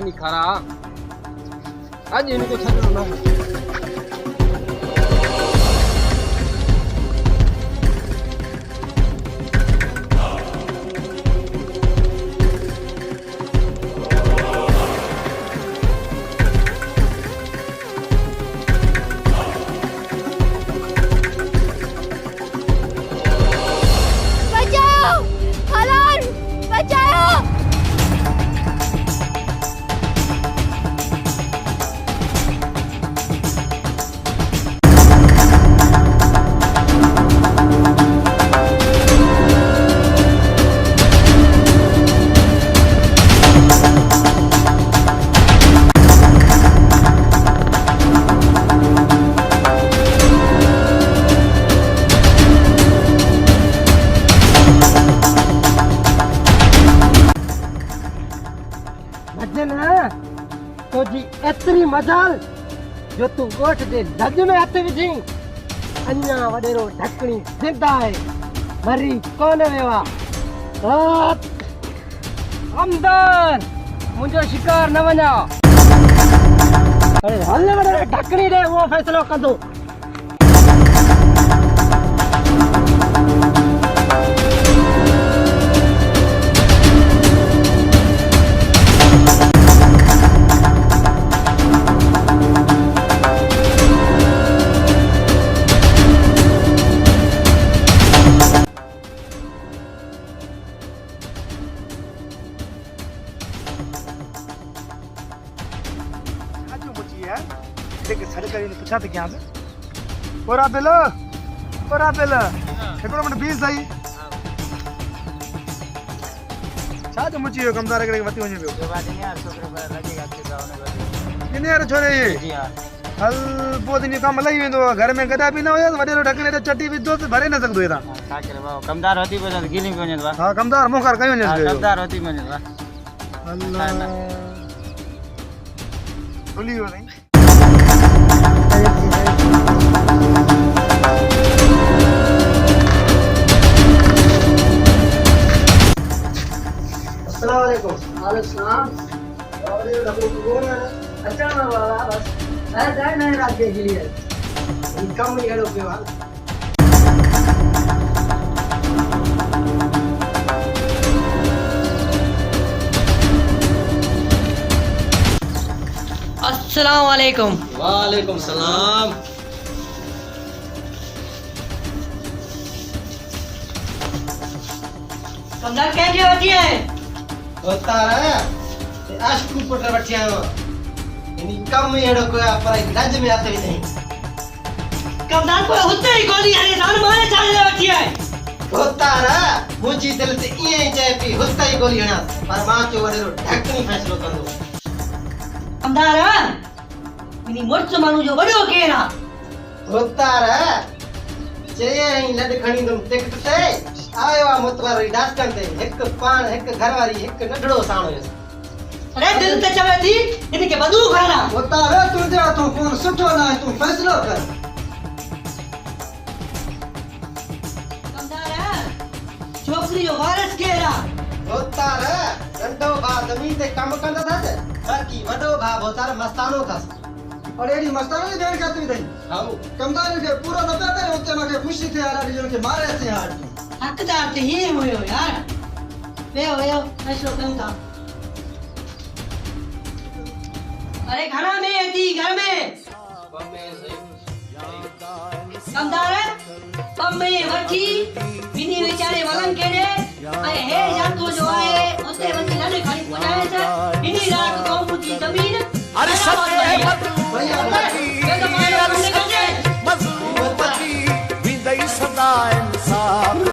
नहीं खा रहा। आज इनको छड़ना ना। बचाओ खालान बचाओ। भजन है तो जी एतरी मजाल जो तू गोठ दे धज में हथ विझी अन्या वडेरो ढकणी जिंदा है मरी कोन वेवा हमदर मुंजो शिकार न वना। अरे हल वडेरो ढकणी दे वो फैसलो कंदो। देख सड़क ने पूछा था क्या से और बिल एकड़ो मिनट बीस सही छा जो मुची कमदार करे मती वने पियो के बाद यार छोकरे पर लगेगा के गाने वाले किने यार छोरे ये जी यार हल पो दिन काम लई वेंदो घर में गदा भी न होया वडेरो ढकने तो चट्टी भी दो भरे न सकदो एता का करे बाबा कमदार होती बजा गिनी कोने बा हां कमदार मोखर कयो ने कमदार होती मने बा अल्लाह बोली हो नहीं अस्सलाम वालेकुम। वालेकुम सलाम। और ये डबल कौन है? अच्छा ना वाला बस मैं जाए नहीं रात के लिए कम नहीं है रुपए वाला। अस्सलाम वालेकुम। वालेकुम सलाम। कमदार क्या क्या होती है? होता है आशकू पुत्र बच्चियां इनी कम एड़ो को पर गज में आते नहीं। कमदार को होते ही गोली है जान मारे चाले होती है। होता है मुझी दिल से ये चाहे पी होता ही गोली हना पर मां चो वडेरो ढकनी फैसलो कंदो। कमदार इनी मोच मानु जो बड़ो केरा होता है चए ही लड खणी तुम टिकट ते आयो आ मुतवार डास करते एक पान एक घरवारी एक नडड़ो साणो। अरे दिल ते चवे थी इनके बदू खाना होता है तू जा तू कौन सुठो ना तू फैसलो कर। कमदार छोकरी जो वारस केरा होता है नंढो भा जमीन ते काम कंदा था बाकी वडो भा बोतार मस्तानो था। और एडी मस्ताना ने देर करती थी हां कमदार के पूरा न पता है उते मके खुशी थे यार जो के मारे थे यार हकदार ते ही हुयो यार। वेयो फैसलो कम था। अरे खाना में थी घर में कमदार पम्मे वठी बिनी बेचारे वलन केड़े अरे हे जातो जो आए उते वठी लड़े खाली पुजाए छ बिनी रात को पूछी जमीन अरे सत्य है भैया